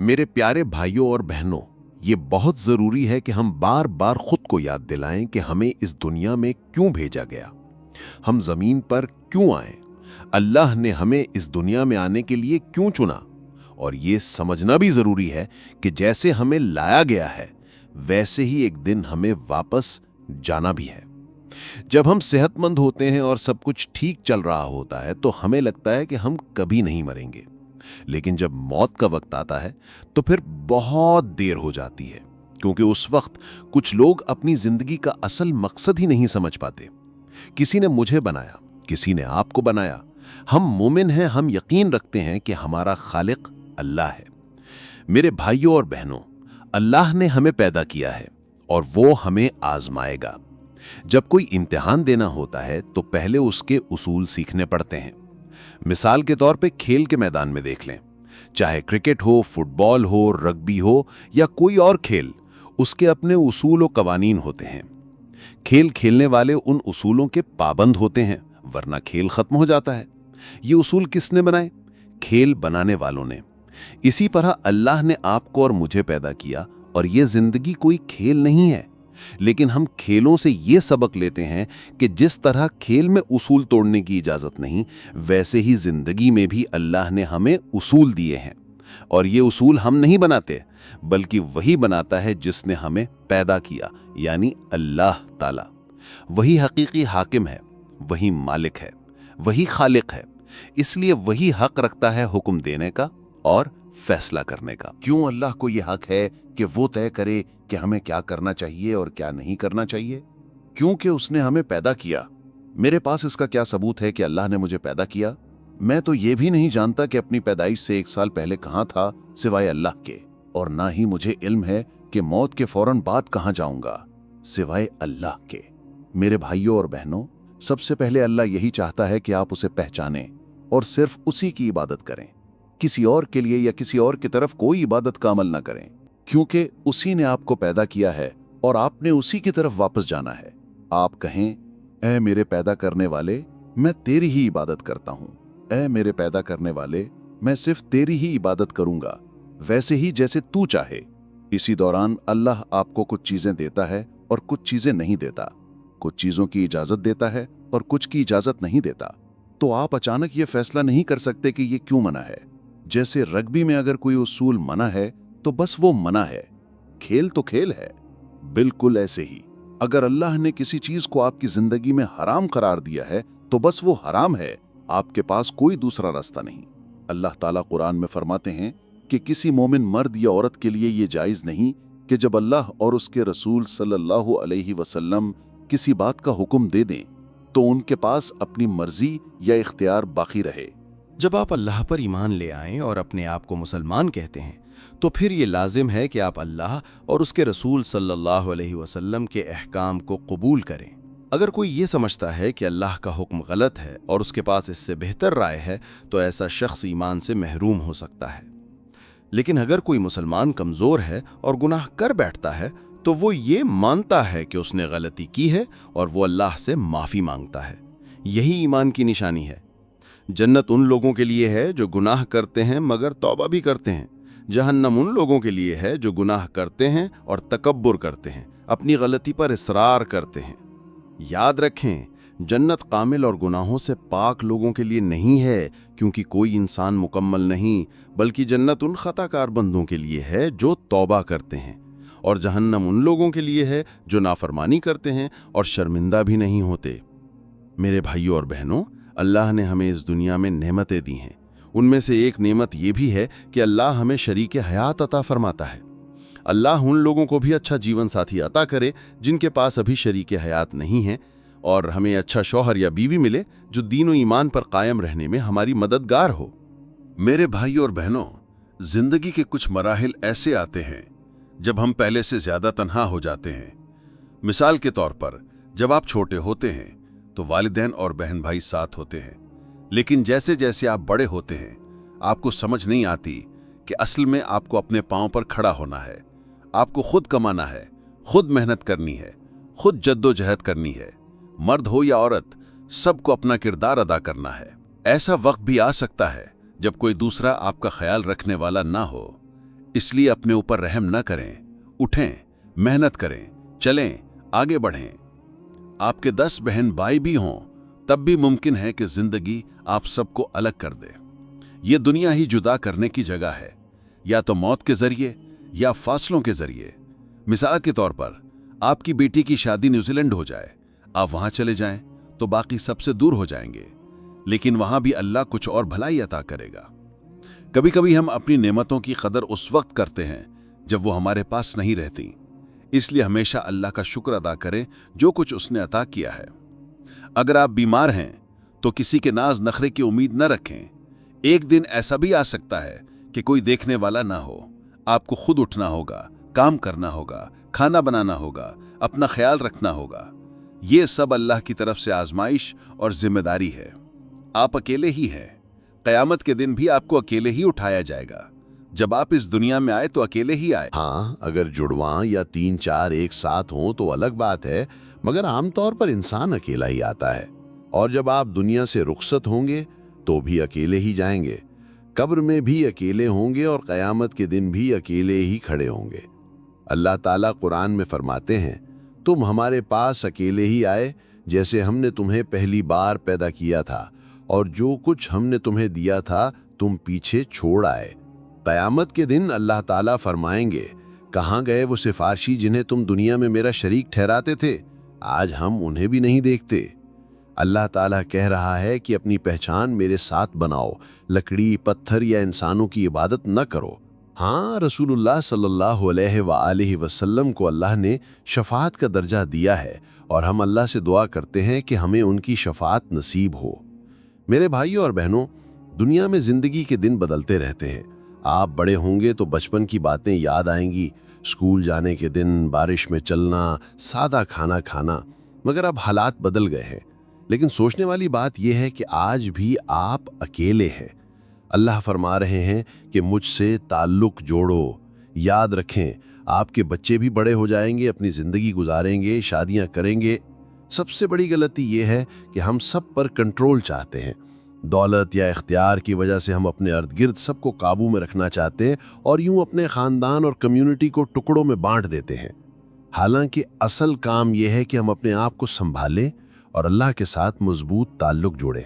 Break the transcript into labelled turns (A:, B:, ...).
A: मेरे प्यारे भाइयों और बहनों, ये बहुत ज़रूरी है कि हम बार बार खुद को याद दिलाएं कि हमें इस दुनिया में क्यों भेजा गया, हम ज़मीन पर क्यों आए, अल्लाह ने हमें इस दुनिया में आने के लिए क्यों चुना। और ये समझना भी ज़रूरी है कि जैसे हमें लाया गया है वैसे ही एक दिन हमें वापस जाना भी है। जब हम सेहतमंद होते हैं और सब कुछ ठीक चल रहा होता है तो हमें लगता है कि हम कभी नहीं मरेंगे, लेकिन जब मौत का वक्त आता है तो फिर बहुत देर हो जाती है, क्योंकि उस वक्त कुछ लोग अपनी जिंदगी का असल मकसद ही नहीं समझ पाते। किसी ने मुझे बनाया, किसी ने आपको बनाया। हम मोमिन हैं, हम यकीन रखते हैं कि हमारा खालिक अल्लाह है। मेरे भाइयों और बहनों, अल्लाह ने हमें पैदा किया है और वो हमें आजमाएगा। जब कोई इम्तिहान देना होता है तो पहले उसके उसूल सीखने पड़ते हैं। मिसाल के तौर पे खेल के मैदान में देख लें, चाहे क्रिकेट हो, फुटबॉल हो, रग्बी हो या कोई और खेल, उसके अपने उसूल और कवानीन होते हैं। खेल खेलने वाले उन उसूलों के पाबंद होते हैं, वरना खेल खत्म हो जाता है। ये उसूल किसने बनाए? खेल बनाने वालों ने। इसी तरह अल्लाह ने आपको और मुझे पैदा किया, और ये जिंदगी कोई खेल नहीं है। लेकिन हम खेलों से ये सबक लेते हैं कि जिस तरह खेल में उसूल तोड़ने की इजाजत नहीं, वैसे ही जिंदगी में भी अल्लाह ने हमें उसूल दिए हैं। और ये उसूल हम नहीं बनाते, बल्कि वही बनाता है जिसने हमें पैदा किया, यानी अल्लाह ताला। वही हकीकी हाकिम है, वही मालिक है, वही खालिक है। इसलिए वही हक रखता है हुक्म देने का और फैसला करने का।
B: क्यों अल्लाह को यह हक है कि वो तय करे कि हमें क्या करना चाहिए और क्या नहीं करना चाहिए? क्योंकि उसने हमें पैदा किया। मेरे पास इसका क्या सबूत है कि अल्लाह ने मुझे पैदा किया? मैं तो ये भी नहीं जानता कि अपनी पैदाइश से 1 साल पहले कहाँ था सिवाय अल्लाह के, और ना ही मुझे इल्म है कि मौत के फौरन बाद कहाँ जाऊंगा सिवाय अल्लाह के। मेरे भाइयों और बहनों, सबसे पहले अल्लाह यही चाहता है कि आप उसे पहचानें और सिर्फ उसी की इबादत करें। किसी और के लिए या किसी और की तरफ कोई इबादत का अमल ना करें, क्योंकि उसी ने आपको पैदा किया है और आपने उसी की तरफ वापस जाना है। आप कहें, ऐ मेरे पैदा करने वाले, मैं तेरी ही इबादत करता हूँ। ऐ मेरे पैदा करने वाले, मैं सिर्फ तेरी ही इबादत करूंगा, वैसे ही जैसे तू चाहे। इसी दौरान अल्लाह आपको कुछ चीजें देता है और कुछ चीजें नहीं देता। कुछ चीजों की इजाजत देता है और कुछ की इजाजत नहीं देता। तो आप अचानक ये फैसला नहीं कर सकते कि ये क्यों मना है। जैसे रग्बी में अगर कोई उसूल मना है तो बस वो मना है, खेल तो खेल है। बिल्कुल ऐसे ही अगर अल्लाह ने किसी चीज को आपकी जिंदगी में हराम करार दिया है तो बस वो हराम है, आपके पास कोई दूसरा रास्ता नहीं। अल्लाह ताला कुरान में फरमाते हैं कि किसी मोमिन मर्द या औरत के लिए ये जायज नहीं कि जब अल्लाह और उसके रसूल सल्लल्लाहु अलैहि वसल्लम किसी बात का हुक्म दे दें तो उनके पास अपनी मर्जी या इख्तियार बाकी रहे।
C: जब आप अल्लाह पर ईमान ले आएं और अपने आप को मुसलमान कहते हैं तो फिर ये लाजिम है कि आप अल्लाह और उसके रसूल सल्लल्लाहु अलैहि वसल्लम के अहकाम को कबूल करें। अगर कोई ये समझता है कि अल्लाह का हुक्म गलत है और उसके पास इससे बेहतर राय है तो ऐसा शख्स ईमान से महरूम हो सकता है। लेकिन अगर कोई मुसलमान कमज़ोर है और गुनाह कर बैठता है तो वो ये मानता है कि उसने गलती की है और वो अल्लाह से माफ़ी मांगता है। यही ईमान की निशानी है। जन्नत उन लोगों के लिए है जो गुनाह करते हैं मगर तौबा भी करते हैं। जहन्नम उन लोगों के लिए है जो गुनाह करते हैं और तकब्बुर करते हैं, अपनी गलती पर इसरार करते हैं। याद रखें, जन्नत कामिल और गुनाहों से पाक लोगों के लिए नहीं है, क्योंकि कोई इंसान मुकम्मल नहीं, बल्कि जन्नत उन खताकार बंदों के लिए है जो तौबा करते हैं। और जहन्नम उन लोगों के लिए है जो नाफरमानी करते हैं और शर्मिंदा भी नहीं होते। मेरे भाइयों और बहनों, अल्लाह ने हमें इस दुनिया में नेमतें दी हैं। उनमें से एक नेमत ये भी है कि अल्लाह हमें शरीक हयात अता फरमाता है। अल्लाह उन लोगों को भी अच्छा जीवन साथी अता करे जिनके पास अभी शरीक हयात नहीं है, और हमें अच्छा शौहर या बीवी मिले जो दीन और ईमान पर कायम रहने में हमारी मददगार हो।
A: मेरे भाइयों और बहनों, जिंदगी के कुछ मराहिल ऐसे आते हैं जब हम पहले से ज्यादा तन्हा हो जाते हैं। मिसाल के तौर पर, जब आप छोटे होते हैं तो वालिदैन और बहन भाई साथ होते हैं, लेकिन जैसे जैसे आप बड़े होते हैं आपको समझ नहीं आती कि असल में आपको अपने पांव पर खड़ा होना है। आपको खुद कमाना है, खुद मेहनत करनी है, खुद जद्दोजहद करनी है। मर्द हो या औरत, सबको अपना किरदार अदा करना है। ऐसा वक्त भी आ सकता है जब कोई दूसरा आपका ख्याल रखने वाला ना हो।
B: इसलिए अपने ऊपर रहम न करें, उठें, मेहनत करें, चलें, आगे बढ़ें। आपके 10 बहन भाई भी हों तब भी मुमकिन है कि जिंदगी आप सबको अलग कर दे। ये दुनिया ही जुदा करने की जगह है, या तो मौत के जरिए या फासलों के जरिए। मिसाल के तौर पर आपकी बेटी की शादी न्यूजीलैंड हो जाए, आप वहां चले जाएं तो बाकी सबसे दूर हो जाएंगे, लेकिन वहां भी अल्लाह कुछ और भलाई अता करेगा। कभी कभी हम अपनी नेमतों की कदर उस वक्त करते हैं जब वो हमारे पास नहीं रहती, इसलिए हमेशा अल्लाह का शुक्र अदा करें जो कुछ उसने अता किया है। अगर आप बीमार हैं तो किसी के नाज नखरे की उम्मीद न रखें। एक दिन ऐसा भी आ सकता है कि कोई देखने वाला ना हो। आपको खुद उठना होगा, काम करना होगा, खाना बनाना होगा, अपना ख्याल रखना होगा। ये सब अल्लाह की तरफ से आजमाइश और जिम्मेदारी है। आप अकेले ही हैं। क़यामत के दिन भी आपको अकेले ही उठाया जाएगा। जब आप इस दुनिया में आए तो अकेले ही आए।
D: हाँ, अगर जुड़वां या 3-4 एक साथ हों तो अलग बात है, मगर आमतौर पर इंसान अकेला ही आता है। और जब आप दुनिया से रुखसत होंगे तो भी अकेले ही जाएंगे। कब्र में भी अकेले होंगे और क़यामत के दिन भी अकेले ही खड़े होंगे। अल्लाह ताला कुरान में फरमाते हैं, तुम हमारे पास अकेले ही आए जैसे हमने तुम्हें पहली बार पैदा किया था, और जो कुछ हमने तुम्हें दिया था तुम पीछे छोड़ आए। क़यामत के दिन अल्लाह ताला फरमाएंगे, कहाँ गए वो सिफारशी जिन्हें तुम दुनिया में मेरा शरीक ठहराते थे? आज हम उन्हें भी नहीं देखते। अल्लाह ताला कह रहा है कि अपनी पहचान मेरे साथ बनाओ, लकड़ी, पत्थर या इंसानों की इबादत न करो। हाँ, रसूलुल्लाह सल्लल्लाहु अलैहि वसल्लम को अल्लाह ने शफाअत का दर्जा दिया है और हम अल्लाह से दुआ करते हैं कि हमें उनकी शफाअत नसीब हो। मेरे भाइयों और बहनों, दुनिया में ज़िंदगी के दिन बदलते रहते हैं। आप बड़े होंगे तो बचपन की बातें याद आएंगी, स्कूल जाने के दिन, बारिश में चलना, सादा खाना खाना। मगर अब हालात बदल गए हैं। लेकिन सोचने वाली बात यह है कि आज भी आप अकेले हैं। अल्लाह फरमा रहे हैं कि मुझसे ताल्लुक़ जोड़ो। याद रखें, आपके बच्चे भी बड़े हो जाएंगे, अपनी ज़िंदगी गुजारेंगे, शादियां करेंगे। सबसे बड़ी गलती यह है कि हम सब पर कंट्रोल चाहते हैं। दौलत या इख्तियार की वजह से हम अपने इर्द गिर्द सबको काबू में रखना चाहते हैं और यूं अपने ख़ानदान और कम्युनिटी को टुकड़ों में बांट देते हैं। हालांकि असल काम यह है कि हम अपने आप को संभालें और अल्लाह के साथ मजबूत ताल्लुक़ जोड़ें।